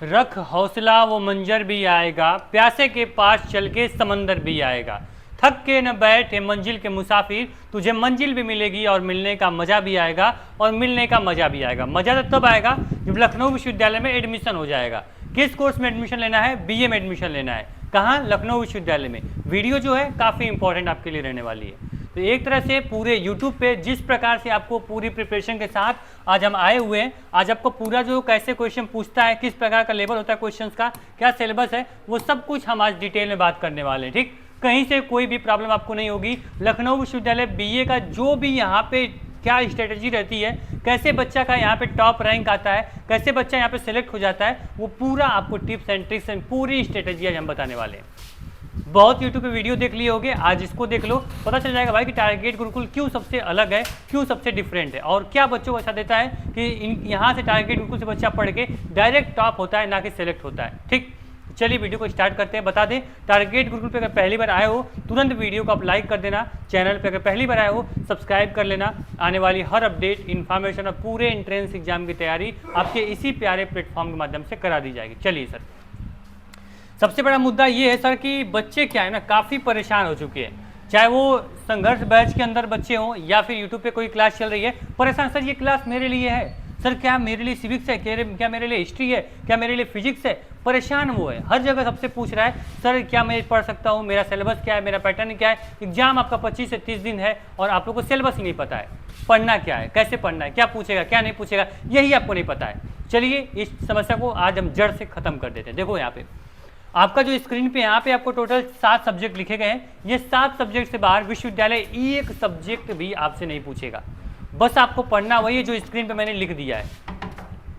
रख हौसला वो मंजर भी आएगा, प्यासे के पास चल के समंदर भी आएगा। थक के न बैठे मंजिल के मुसाफिर, तुझे मंजिल भी मिलेगी और मिलने का मज़ा भी आएगा, और मिलने का मज़ा भी आएगा। मज़ा तो तब आएगा जब लखनऊ विश्वविद्यालय में एडमिशन हो जाएगा। किस कोर्स में एडमिशन लेना है? बीए में एडमिशन लेना है। कहाँ? लखनऊ विश्वविद्यालय में। वीडियो जो है काफ़ी इंपॉर्टेंट आपके लिए रहने वाली है। तो एक तरह से पूरे यूट्यूब पे जिस प्रकार से आपको पूरी प्रिपरेशन के साथ आज हम आए हुए हैं, आज आपको पूरा जो कैसे क्वेश्चन पूछता है, किस प्रकार का लेवल होता है क्वेश्चंस का, क्या सिलेबस है, वो सब कुछ हम आज डिटेल में बात करने वाले हैं। ठीक, कहीं से कोई भी प्रॉब्लम आपको नहीं होगी। लखनऊ विश्वविद्यालय बीए का जो भी यहाँ पे क्या स्ट्रेटजी रहती है, कैसे बच्चा का यहाँ पे टॉप रैंक आता है, कैसे बच्चा यहाँ पे सेलेक्ट हो जाता है, वो पूरा आपको टिप्स एंड ट्रिक्स एंड पूरी स्ट्रेटजी आज हम बताने वाले हैं। बहुत यूट्यूब पे वीडियो देख लिए होगे, आज इसको देख लो, पता चल जाएगा भाई कि टारगेट गुरुकुल क्यों सबसे अलग है, क्यों सबसे डिफरेंट है, और क्या बच्चों को ऐसा देता है कि यहाँ से टारगेट गुरुकुल से बच्चा पढ़ के डायरेक्ट टॉप होता है, ना कि सेलेक्ट होता है। ठीक, चलिए वीडियो को स्टार्ट करते हैं। बता दें, टारगेट गुरुकुल पे अगर पहली बार आए हो तुरंत वीडियो को आप लाइक कर देना, चैनल पे अगर पहली बार आए हो सब्सक्राइब कर लेना। आने वाली हर अपडेट, इन्फॉर्मेशन और पूरे एंट्रेंस एग्जाम की तैयारी आपके इसी प्यारे प्लेटफॉर्म के माध्यम से करा दी जाएगी। चलिए सर, सबसे बड़ा मुद्दा ये है सर कि बच्चे क्या है ना, काफ़ी परेशान हो चुके हैं, चाहे वो संघर्ष बैच के अंदर बच्चे हों या फिर यूट्यूब पे कोई क्लास चल रही है। परेशान, सर ये क्लास मेरे लिए है, सर क्या मेरे लिए सिविक्स है, क्या मेरे लिए हिस्ट्री है, क्या मेरे लिए फिजिक्स है। परेशान वो है, हर जगह सबसे पूछ रहा है सर क्या मैं पढ़ सकता हूँ, मेरा सिलेबस क्या है, मेरा पैटर्न क्या है। एग्जाम आपका 25 से 30 दिन है और आप लोग को सिलेबस ही नहीं पता है, पढ़ना क्या है, कैसे पढ़ना है, क्या पूछेगा क्या नहीं पूछेगा, यही आपको नहीं पता है। चलिए इस समस्या को आज हम जड़ से खत्म कर देते हैं। देखो यहाँ पे आपका जो स्क्रीन पे यहाँ पे आपको टोटल 7 सब्जेक्ट लिखे गए हैं। ये 7 सब्जेक्ट से बाहर विश्वविद्यालय एक सब्जेक्ट भी आपसे नहीं पूछेगा, बस आपको पढ़ना वही है जो स्क्रीन पे मैंने लिख दिया है।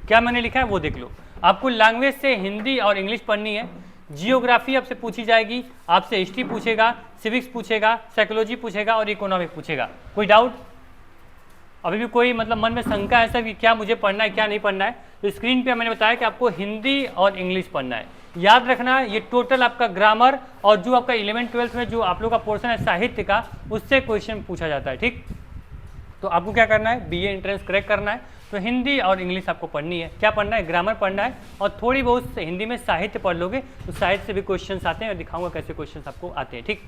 क्या मैंने लिखा है वो देख लो। आपको लैंग्वेज से हिंदी और इंग्लिश पढ़नी है, जियोग्राफी आपसे पूछी जाएगी, आपसे हिस्ट्री पूछेगा, सिविक्स पूछेगा, साइकोलॉजी पूछेगा और इकोनॉमिक पूछेगा। कोई डाउट? अभी भी कोई मतलब मन में शंका है सर कि क्या मुझे पढ़ना है क्या नहीं पढ़ना है? तो स्क्रीन पे मैंने बताया कि आपको हिंदी और इंग्लिश पढ़ना है। याद रखना ये टोटल आपका ग्रामर और जो आपका 11th-12th में जो आप लोग का पोर्शन है साहित्य का, उससे क्वेश्चन पूछा जाता है। ठीक, तो आपको क्या करना है, बीए एंट्रेंस क्रैक करना है तो हिंदी और इंग्लिश आपको पढ़नी है। क्या पढ़ना है? ग्रामर पढ़ना है और थोड़ी बहुत हिंदी में साहित्य पढ़ लोगे तो साहित्य से भी क्वेश्चंस आते हैं और दिखाऊंगा कैसे क्वेश्चंस आपको आते हैं। ठीक,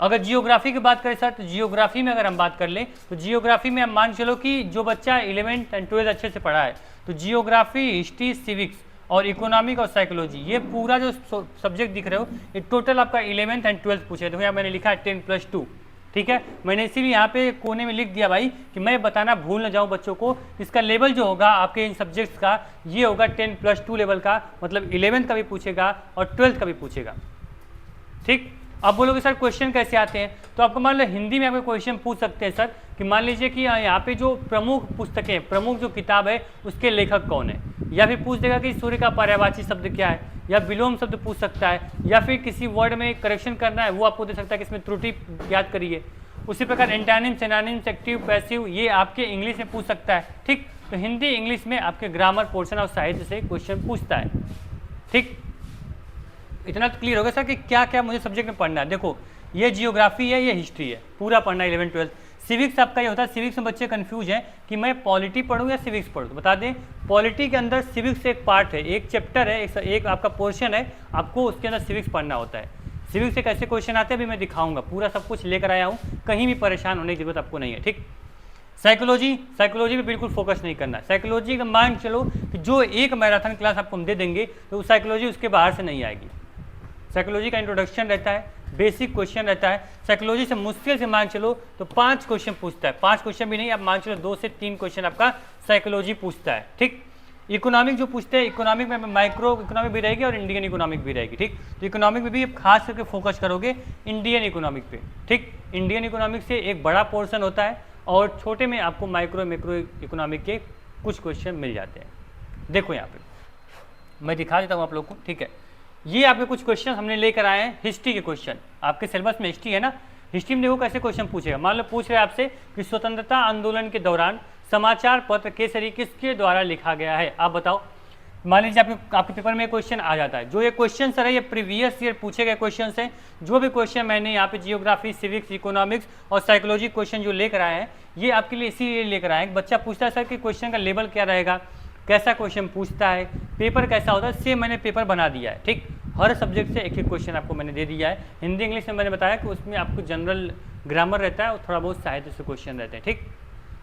अगर जियोग्राफी की बात करें सर तो जियोग्राफी में अगर हम बात कर लें तो जियोग्राफी में हम मान चलो कि जो बच्चा 11th एंड 12th अच्छे से पढ़ा है तो जियोग्राफी, हिस्ट्री, सिविक्स और इकोनॉमिक और साइकोलॉजी, ये पूरा जो सब्जेक्ट दिख रहे हो ये टोटल आपका 11th एंड 12th पूछे। देखो यहाँ मैंने लिखा है 10+2। ठीक है, मैंने इसीलिए यहाँ पे कोने में लिख दिया भाई कि मैं बताना भूल न जाऊँ बच्चों को, इसका लेवल जो होगा आपके इन सब्जेक्ट्स का ये होगा 10+2 लेवल का, मतलब 11th का भी पूछेगा और 12th का भी पूछेगा। ठीक, अब बोलोगे सर क्वेश्चन कैसे आते हैं, तो आपको मान लो हिंदी में आपको क्वेश्चन पूछ सकते हैं सर कि मान लीजिए कि यहाँ पे जो प्रमुख पुस्तकें, प्रमुख जो किताब है उसके लेखक कौन है, या फिर पूछ देगा कि सूर्य का पर्यायवाची शब्द क्या है, या विलोम शब्द पूछ सकता है, या फिर किसी वर्ड में करेक्शन करना है वो आपको दे सकता है कि इसमें त्रुटि याद करिए। उसी प्रकार एंटोनिम, सिनोनिम्स, एक्टिव, पैसिव ये आपके इंग्लिश में पूछ सकता है। ठीक, तो हिंदी इंग्लिश में आपके ग्रामर पोर्शन और साहित्य से क्वेश्चन पूछता है। ठीक, इतना तो क्लियर होगा सर कि क्या क्या मुझे सब्जेक्ट में पढ़ना है। देखो ये जियोग्राफी है, ये हिस्ट्री है, पूरा पढ़ना है 11th-12th। सिविक्स आपका ये होता है, सिविक्स में बच्चे कंफ्यूज हैं कि मैं पॉलिटी पढ़ूँ या सिविक्स पढ़ूँ। तो बता दें पॉलिटी के अंदर सिविक्स एक पार्ट है, एक चैप्टर है, एक आपका पोर्शन है, आपको उसके अंदर सिविक्स पढ़ना होता है। सिविक्स से कैसे क्वेश्चन आते हैं अभी मैं दिखाऊंगा, पूरा सब कुछ लेकर आया हूँ, कहीं भी परेशान होने की जरूरत आपको नहीं है। ठीक, साइकोलॉजी, साइकोलॉजी पे बिल्कुल फोकस नहीं करना है। साइकोलॉजी का मान चलो कि जो एक मैराथन क्लास आपको हम दे देंगे तो साइकोलॉजी उसके बाहर से नहीं आएगी। साइकोलॉजी का इंट्रोडक्शन रहता है, बेसिक क्वेश्चन रहता है। साइकोलॉजी से मुश्किल से मान चलो तो 5 क्वेश्चन पूछता है, 5 क्वेश्चन भी नहीं, आप मान चलो 2 से 3 क्वेश्चन आपका साइकोलॉजी पूछता है। ठीक, इकोनॉमिक जो पूछते हैं, इकोनॉमिक में माइक्रो इकोनॉमिक भी रहेगी और इंडियन इकोनॉमिक भी रहेगी। ठीक, तो इकोनॉमिक में भी आप खास करके फोकस करोगे इंडियन इकोनॉमिक पे। ठीक, इंडियन इकोनॉमिक से एक बड़ा पोर्शन होता है और छोटे में आपको माइक्रो इकोनॉमिक के कुछ क्वेश्चन मिल जाते हैं। देखो यहाँ पे मैं दिखा देता हूँ आप लोग को। ठीक है, ये आपके कुछ क्वेश्चन हमने लेकर आए हैं हिस्ट्री के क्वेश्चन। आपके सिलेबस में हिस्ट्री है ना, हिस्ट्री में देखो कैसे क्वेश्चन पूछेगा। मान लो पूछ रहे हैं आपसे कि स्वतंत्रता आंदोलन के दौरान समाचार पत्र केसरी किसके द्वारा लिखा गया है, आप बताओ। मान लीजिए आपके पेपर में क्वेश्चन आ जाता है, जो ये क्वेश्चन सर है ये प्रीवियस ईयर पूछे गए क्वेश्चन हैं। जो भी क्वेश्चन मैंने यहाँ पे जियोग्राफी, सिविक्स, इकोनॉमिक्स और साइकोलॉजी क्वेश्चन जो लेकर आए हैं ये आपके लिए इसीलिए लेकर आए हैं। बच्चा पूछता है सर कि क्वेश्चन का लेवल क्या रहेगा, कैसा क्वेश्चन पूछता है, पेपर कैसा होता है, सेम मैंने पेपर बना दिया है। ठीक, हर सब्जेक्ट से एक एक क्वेश्चन आपको मैंने दे दिया है। हिंदी इंग्लिश में मैंने बताया कि उसमें आपको जनरल ग्रामर रहता है और थोड़ा बहुत साहित्य से क्वेश्चन रहते हैं। ठीक,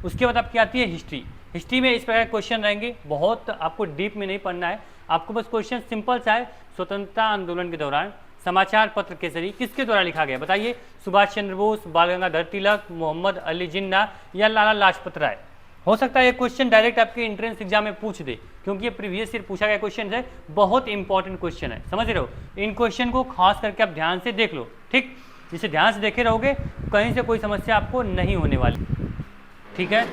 उसके बाद आपकी आती है हिस्ट्री। हिस्ट्री में इस प्रकार क्वेश्चन रहेंगे, बहुत आपको डीप में नहीं पढ़ना है, आपको बस क्वेश्चन सिंपल सा है। स्वतंत्रता आंदोलन के दौरान समाचार पत्र केसरी किसके द्वारा लिखा गया, बताइए। सुभाष चंद्र बोस, बाल गंगाधर तिलक, मोहम्मद अली जिन्ना या लाला लाजपत राय। हो सकता है ये क्वेश्चन डायरेक्ट आपके एंट्रेंस एग्जाम में पूछ दे, क्योंकि ये प्रीवियस ईयर पूछा गया क्वेश्चन है, बहुत इंपॉर्टेंट क्वेश्चन है, समझ रहे हो। इन क्वेश्चन को खास करके आप ध्यान से देख लो। ठीक, जिसे ध्यान से देखे रहोगे कहीं से कोई समस्या आपको नहीं होने वाली। ठीक है,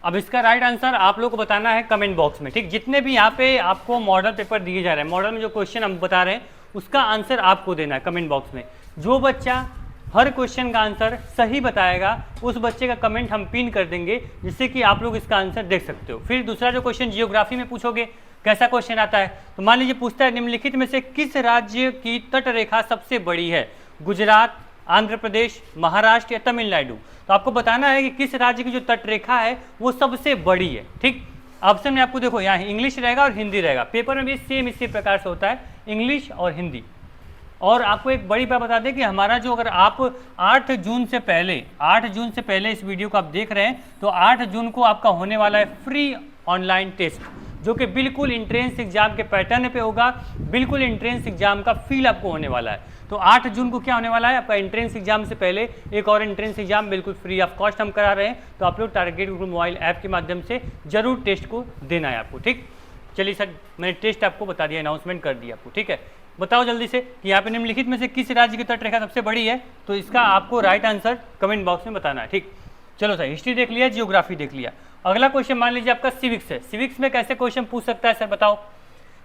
अब इसका राइट आंसर आप लोग को बताना है कमेंट बॉक्स में। ठीक, जितने भी यहाँ पे आपको मॉडल पेपर दिए जा रहे हैं, मॉडल में जो क्वेश्चन हम बता रहे हैं उसका आंसर आपको देना है कमेंट बॉक्स में। जो बच्चा हर क्वेश्चन का आंसर सही बताएगा उस बच्चे का कमेंट हम पिन कर देंगे, जिससे कि आप लोग इसका आंसर देख सकते हो। फिर दूसरा जो क्वेश्चन जियोग्राफी में पूछोगे, कैसा क्वेश्चन आता है, तो मान लीजिए पूछता है निम्नलिखित में से किस राज्य की तट रेखा सबसे बड़ी है, गुजरात, आंध्र प्रदेश, महाराष्ट्र या तमिलनाडु। तो आपको बताना है कि किस राज्य की जो तट रेखा है वो सबसे बड़ी है। ठीक, ऑप्शन में आपको देखो यहाँ इंग्लिश रहेगा और हिंदी रहेगा, पेपर में भी सेम इसी प्रकार से होता है, इंग्लिश और हिंदी। और आपको एक बड़ी बात बता दें कि हमारा जो, अगर आप 8 जून से पहले इस वीडियो को आप देख रहे हैं, तो 8 जून को आपका होने वाला है फ्री ऑनलाइन टेस्ट, जो कि बिल्कुल एंट्रेंस एग्जाम के पैटर्न पे होगा, बिल्कुल एंट्रेंस एग्जाम का फील आपको होने वाला है। तो 8 जून को क्या होने वाला है, आपका एंट्रेंस एग्जाम से पहले एक और एंट्रेंस एग्जाम बिल्कुल फ्री ऑफ कॉस्ट हम करा रहे हैं। तो आप लोग टारगेट गुरुकुल मोबाइल ऐप के माध्यम से जरूर टेस्ट को देना है आपको। ठीक, चलिए सर, मैंने टेस्ट आपको बता दिया, अनाउंसमेंट कर दिया आपको। ठीक है, बताओ जल्दी से कि यहाँ पे निम्नलिखित में से किस राज्य की तट रेखा सबसे बड़ी है, तो इसका आपको राइट आंसर कमेंट बॉक्स में बताना है। ठीक, चलो सर, हिस्ट्री देख लिया, जियोग्राफी देख लिया। अगला क्वेश्चन मान लीजिए आपका सिविक्स है। सिविक्स में कैसे क्वेश्चन पूछ सकता है सर, बताओ।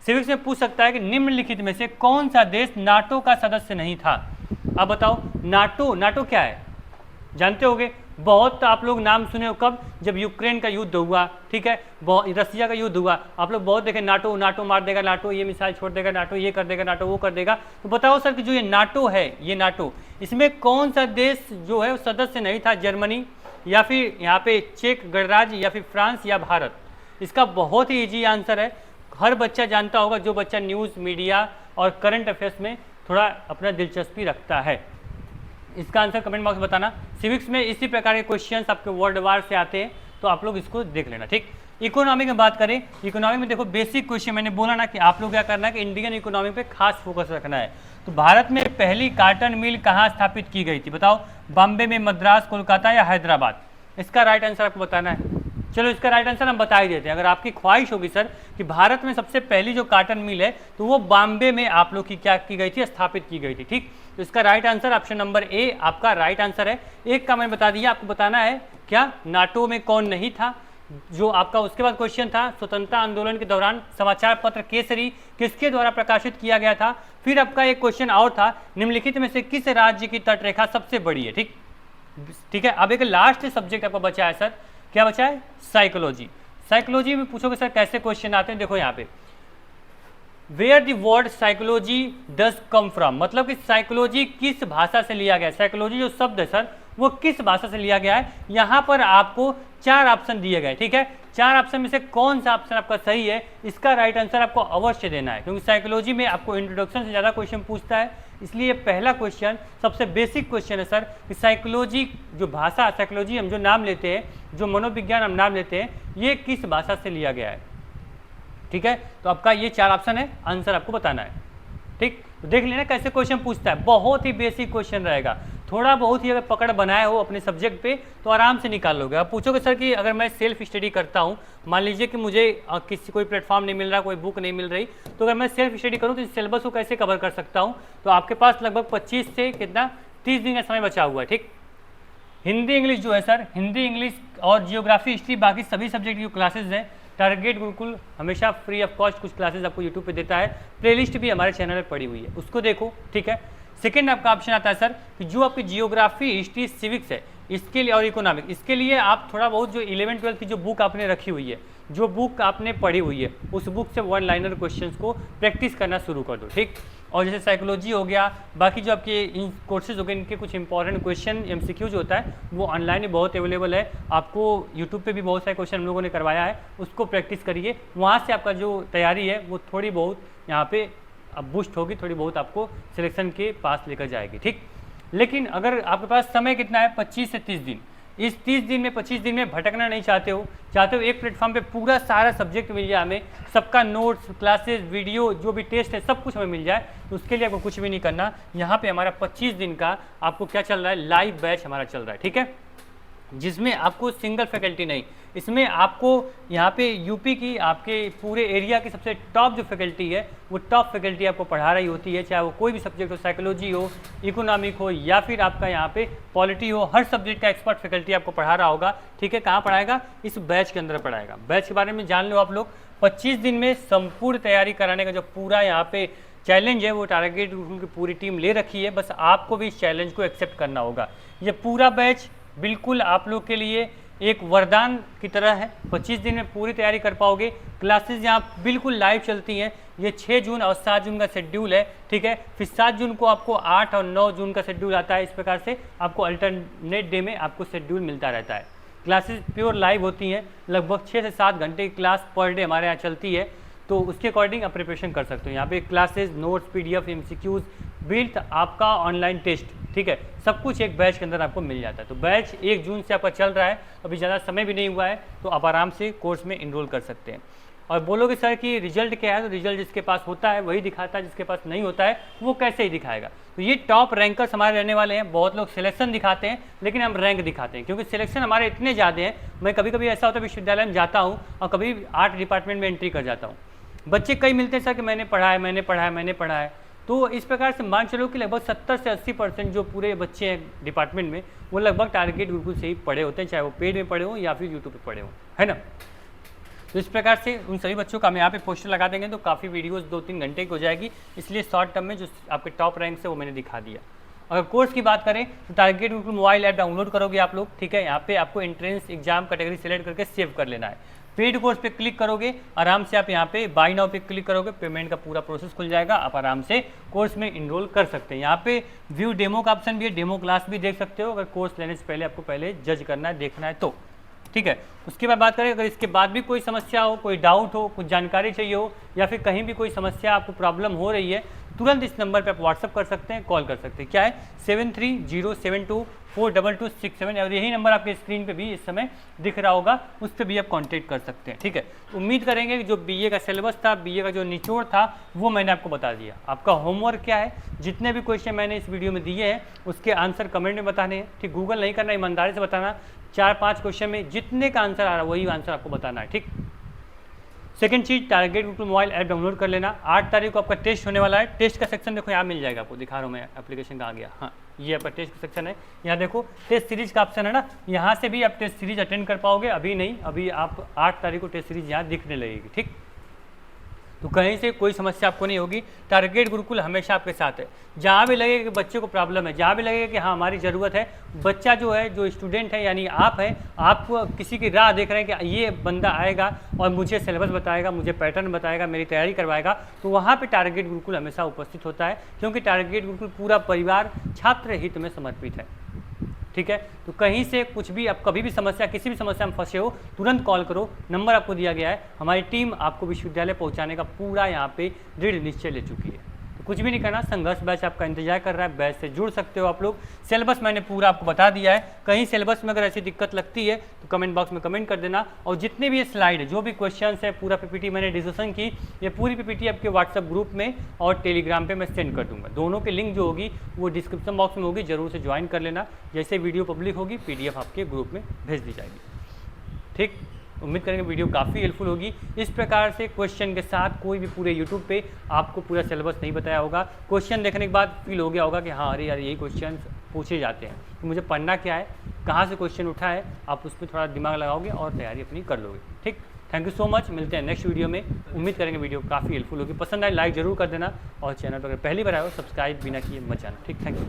सिविक्स में पूछ सकता है कि निम्नलिखित में से कौन सा देश नाटो का सदस्य नहीं था। अब बताओ, नाटो क्या है, जानते होगे, बहुत आप लोग नाम सुने हो, कब, जब यूक्रेन का युद्ध हुआ, ठीक है, रसिया का युद्ध हुआ, आप लोग बहुत देखे नाटो मार देगा, नाटो ये मिसाइल छोड़ देगा, नाटो ये कर देगा, नाटो वो कर देगा। तो बताओ सर कि जो ये नाटो है, ये नाटो, इसमें कौन सा देश जो है सदस्य नहीं था, जर्मनी या फिर यहाँ पे चेक गणराज्य या फिर फ्रांस या भारत। इसका बहुत ही ईजी आंसर है, हर बच्चा जानता होगा, जो बच्चा न्यूज़ मीडिया और करंट अफेयर्स में थोड़ा अपना दिलचस्पी रखता है। इसका आंसर कमेंट बॉक्स में बताना। सिविक्स में इसी प्रकार के क्वेश्चंस आपके वर्ल्ड वार से आते हैं, तो आप लोग इसको देख लेना। ठीक, इकोनॉमी में बात करें, इकोनॉमी में देखो बेसिक क्वेश्चन, मैंने बोला ना कि आप लोग क्या करना है कि इंडियन इकोनॉमी पे खास फोकस रखना है। तो भारत में पहली कार्टन मिल कहाँ स्थापित की गई थी, बताओ, बॉम्बे में, मद्रास, कोलकाता या हैदराबाद। इसका राइट आंसर आपको बताना है। चलो, इसका राइट आंसर हम बता ही देते हैं। अगर आपकी ख्वाहिश होगी सर कि भारत में सबसे पहली जो कार्टन मिल है तो वो बॉम्बे में आप लोग की क्या की गई थी, स्थापित की गई थी। ठीक, तो इसका right answer option number A आपका राइट आंसर है। एक का मैंने बता दिया, आपको बताना है क्या, नाटो में कौन नहीं था, जो आपका उसके बाद क्वेश्चन था स्वतंत्रता आंदोलन के दौरान समाचार पत्र केसरी किसके द्वारा प्रकाशित किया गया था। फिर आपका एक क्वेश्चन और था, निम्नलिखित में से किस राज्य की तट रेखा सबसे बड़ी है। ठीक है, अब एक लास्ट सब्जेक्ट आपका बचा है सर, क्या बचा है, साइकोलॉजी। साइकोलॉजी में पूछोगे सर कैसे क्वेश्चन आते हैं, देखो यहाँ पे, where the word psychology does come from, मतलब कि साइकोलॉजी किस भाषा से लिया गया है, साइकोलॉजी जो शब्द है सर वो किस भाषा से लिया गया है। यहाँ पर आपको 4 ऑप्शन दिए गए। ठीक है, 4 ऑप्शन में से कौन सा ऑप्शन आपका सही है, इसका राइट आंसर आपको अवश्य देना है, क्योंकि साइकोलॉजी में आपको इंट्रोडक्शन से ज़्यादा क्वेश्चन पूछता है। इसलिए पहला क्वेश्चन सबसे बेसिक क्वेश्चन है सर कि साइकोलॉजी जो भाषा, साइकोलॉजी हम जो नाम लेते हैं, जो मनोविज्ञान हम नाम लेते हैं, ये किस भाषा से लिया गया है। ठीक है, तो आपका ये 4 ऑप्शन है, आंसर आपको बताना है। ठीक, तो देख लेना कैसे क्वेश्चन पूछता है, बहुत ही बेसिक क्वेश्चन रहेगा। थोड़ा बहुत ही अगर पकड़ बनाए हो अपने सब्जेक्ट पे तो आराम से निकाल लोगे। आप पूछोगे सर कि अगर मैं सेल्फ स्टडी करता हूँ, मान लीजिए कि मुझे किसी कोई प्लेटफॉर्म नहीं मिल रहा, कोई बुक नहीं मिल रही, तो अगर मैं सेल्फ स्टडी करूँ तो इस सिलेबस को कैसे कवर कर सकता हूँ। तो आपके पास लगभग 25 से 30 दिन का समय बचा हुआ है। ठीक, हिंदी इंग्लिश जो है सर, हिंदी इंग्लिश और जियोग्राफी हिस्ट्री, बाकी सभी सब्जेक्ट की क्लासेज हैं, टारगेट गुरुकुल हमेशा फ्री ऑफ कॉस्ट कुछ क्लासेज आपको यूट्यूब पे देता है, प्लेलिस्ट भी हमारे चैनल में पड़ी हुई है, उसको देखो। ठीक है, सेकंड आपका ऑप्शन आता है सर कि जो आपकी जियोग्राफी हिस्ट्री सिविक्स है इसके लिए और इकोनॉमिक, इसके लिए आप थोड़ा बहुत जो 11-12 की जो बुक आपने रखी हुई है जो बुक आपने पढ़ी हुई है उस बुक से वन लाइनर क्वेश्चंस को प्रैक्टिस करना शुरू कर दो, ठीक। और जैसे साइकोलॉजी हो गया, बाकी जो आपके इन कोर्सेज हो गए, इनके कुछ इंपॉर्टेंट क्वेश्चन MCQ जो होता है वो ऑनलाइन भी बहुत अवेलेबल है, आपको यूट्यूब पे भी बहुत सारे क्वेश्चन हम लोगों ने करवाया है, उसको प्रैक्टिस करिए। वहाँ से आपका जो तैयारी है वो थोड़ी बहुत यहाँ पे अब बूस्ट होगी, थोड़ी बहुत आपको सिलेक्शन के पास लेकर जाएगी, ठीक। लेकिन अगर आपके पास समय कितना है, 25 से 30 दिन, इस 30 दिन में 25 दिन में भटकना नहीं चाहते हो एक प्लेटफॉर्म पे पूरा सारा सब्जेक्ट मिल जाए हमें, सबका नोट्स, क्लासेस, वीडियो, जो भी टेस्ट है सब कुछ हमें मिल जाए, तो उसके लिए आपको कुछ भी नहीं करना। यहाँ पे हमारा 25 दिन का आपको क्या चल रहा है, लाइव बैच हमारा चल रहा है, ठीक है, जिसमें आपको सिंगल फैकल्टी नहीं, इसमें आपको यहाँ पे यूपी की आपके पूरे एरिया की सबसे टॉप जो फैकल्टी है वो टॉप फैकल्टी आपको पढ़ा रही होती है, चाहे वो कोई भी सब्जेक्ट हो, साइकोलॉजी हो, इकोनॉमिक हो, या फिर आपका यहाँ पे पॉलिटी हो, हर सब्जेक्ट का एक्सपर्ट फैकल्टी आपको पढ़ा रहा होगा, ठीक है। कहाँ पढ़ाएगा, इस बैच के अंदर पढ़ाएगा। बैच के बारे में जान लो आप लोग, 25 दिन में संपूर्ण तैयारी कराने का जो पूरा यहाँ पे चैलेंज है वो टारगेट गुरुकुल की पूरी टीम ले रखी है, बस आपको भी इस चैलेंज को एक्सेप्ट करना होगा। ये पूरा बैच बिल्कुल आप लोग के लिए एक वरदान की तरह है, 25 दिन में पूरी तैयारी कर पाओगे। क्लासेस यहाँ बिल्कुल लाइव चलती हैं, ये 6 जून और 7 जून का शेड्यूल है, ठीक है। फिर 7 जून को आपको 8 और 9 जून का शेड्यूल आता है, इस प्रकार से आपको अल्टरनेट डे में आपको शेड्यूल मिलता रहता है। क्लासेस प्योर लाइव होती हैं, लगभग 6 से 7 घंटे की क्लास पर डे हमारे यहाँ चलती है, तो उसके अकॉर्डिंग आप प्रिपरेशन कर सकते हो। यहाँ पे classes, notes, PDF, MCQs, built आपका ऑनलाइन टेस्ट, ठीक है, सब कुछ एक बैच के अंदर आपको मिल जाता है। तो बैच 1 जून से आपका चल रहा है, अभी ज़्यादा समय भी नहीं हुआ है, तो आप आराम से कोर्स में इनरोल कर सकते हैं। और बोलोगे सर कि रिजल्ट क्या है, तो रिजल्ट जिसके पास होता है वही दिखाता है, जिसके पास नहीं होता है वो कैसे ही दिखाएगा। तो ये टॉप रैंकर्स हमारे रहने वाले हैं। बहुत लोग सिलेक्शन दिखाते हैं लेकिन हम रैंक दिखाते हैं, क्योंकि सिलेक्शन हमारे इतने ज़्यादा हैं। मैं कभी कभी ऐसा होता है विश्वविद्यालय में जाता हूँ और कभी 8 डिपार्टमेंट में एंट्री कर जाता हूँ, बच्चे कई मिलते हैं सर कि मैंने पढ़ा है, तो इस प्रकार से मान चलो कि लगभग 70 से 80% जो पूरे बच्चे हैं डिपार्टमेंट में वो लगभग टारगेट गुरुकुल से ही पढ़े होते हैं, चाहे वो पेड में पढ़े हों या फिर यूट्यूब पे पढ़े हों, है ना। तो इस प्रकार से उन सभी बच्चों का हम यहाँ पे पोस्टर लगा देंगे तो काफ़ी वीडियोस 2-3 घंटे की हो जाएगी, इसलिए शॉर्ट टर्म में जो आपके टॉप रैंक से वो मैंने दिखा दिया। अगर कोर्स की बात करें तो target Gurukul mobile app download करोगे आप लोग, ठीक है। यहाँ पे आपको एंट्रेंस एग्जाम कैटेगरी सेलेक्ट करके सेव कर लेना है। पेड कोर्स पे क्लिक करोगे, आराम से आप यहाँ पे बाय नाउ पे क्लिक करोगे, पेमेंट का पूरा प्रोसेस खुल जाएगा, आप आराम से कोर्स में इनरोल कर सकते हैं। यहाँ पे व्यू डेमो का ऑप्शन भी है, डेमो क्लास भी देख सकते हो अगर कोर्स लेने से पहले आपको पहले जज करना है, देखना है तो, ठीक है। उसके बाद बात करें अगर इसके बाद भी कोई समस्या हो, कोई डाउट हो, कुछ जानकारी चाहिए हो या फिर कहीं भी कोई समस्या आपको प्रॉब्लम हो रही है, तुरंत इस नंबर पे आप व्हाट्सअप कर सकते हैं, कॉल कर सकते हैं। क्या है, 7307242267, और यही नंबर आपके स्क्रीन पे भी इस समय दिख रहा होगा, उस पर भी आप कांटेक्ट कर सकते हैं, ठीक है। उम्मीद करेंगे कि जो BA का सिलेबस था, BA का जो निचोड़ था वो मैंने आपको बता दिया। आपका होमवर्क क्या है, जितने भी क्वेश्चन मैंने इस वीडियो में दिए हैं उसके आंसर कमेंट में बताने हैं, ठीक। गूगल नहीं करना, ईमानदारी से बताना। 4-5 क्वेश्चन में जितने का आंसर आ रहा है वही आंसर आपको बताना है, ठीक। सेकंड चीज, target Gurukul mobile app download कर लेना। 8 तारीख को आपका टेस्ट होने वाला है। टेस्ट का सेक्शन देखो यहाँ मिल जाएगा, आपको दिखा रहा हूँ मैं, एप्लीकेशन कहाँ गया, हाँ ये आपका टेस्ट का सेक्शन है। यहाँ देखो टेस्ट सीरीज का ऑप्शन है ना, यहाँ से भी आप टेस्ट सीरीज अटेंड कर पाओगे। अभी नहीं, अभी आप 8 तारीख को टेस्ट सीरीज यहाँ दिखने लगेगी, ठीक। तो कहीं से कोई समस्या आपको नहीं होगी। टारगेट गुरुकुल हमेशा आपके साथ है। जहाँ भी लगेगा कि बच्चे को प्रॉब्लम है, जहाँ भी लगेगा कि हाँ हमारी ज़रूरत है, बच्चा जो है, जो स्टूडेंट है यानी आप है, आप किसी की राह देख रहे हैं कि ये बंदा आएगा और मुझे सिलेबस बताएगा, मुझे पैटर्न बताएगा, मेरी तैयारी करवाएगा, तो वहाँ पे टारगेट गुरुकुल हमेशा उपस्थित होता है, क्योंकि टारगेट गुरुकुल पूरा परिवार छात्र हित में समर्पित है, ठीक है। तो कहीं से कुछ भी, आप कभी भी समस्या, किसी भी समस्या में फंसे हो, तुरंत कॉल करो, नंबर आपको दिया गया है। हमारी टीम आपको विश्वविद्यालय पहुंचाने का पूरा यहाँ पे दृढ़ निश्चय ले चुकी है। तो कुछ भी नहीं करना, संघर्ष बैच आपका इंतजार कर रहा है, बैच से जुड़ सकते हो आप लोग। सिलेबस मैंने पूरा आपको बता दिया है। कहीं सिलेबस में अगर ऐसी दिक्कत लगती है तो कमेंट बॉक्स में कमेंट कर देना। और जितने भी ये स्लाइड है, जो भी क्वेश्चन है, पूरा PPT मैंने डिस्कशन की, ये पूरी PPT आपके व्हाट्सएप ग्रुप में और टेलीग्राम पे मैं सेंड कर दूंगा। दोनों के लिंक जो होगी वो डिस्क्रिप्शन बॉक्स में होगी, जरूर से ज्वाइन कर लेना। जैसे वीडियो पब्लिक होगी PDF आपके ग्रुप में भेज दी जाएगी, ठीक। उम्मीद करेंगे वीडियो काफ़ी हेल्पफुल होगी। इस प्रकार से क्वेश्चन के साथ कोई भी पूरे यूट्यूब पे आपको पूरा सिलेबस नहीं बताया होगा। क्वेश्चन देखने के बाद फील हो गया होगा कि हाँ अरे यार यही क्वेश्चन पूछे जाते हैं, तो मुझे पढ़ना क्या है, कहाँ से क्वेश्चन उठा है, आप उस पर थोड़ा दिमाग लगाओगे और तैयारी अपनी कर लोगे, ठीक। थैंक यू सो मच, मिलते हैं नेक्स्ट वीडियो में। उम्मीद करेंगे वीडियो काफ़ी हेल्पफुल होगी। पसंद आए लाइक जरूर कर देना, और चैनल पर अगर पहली बार आए हो सब्सक्राइब बिना किए मत जाना, ठीक। Thank you.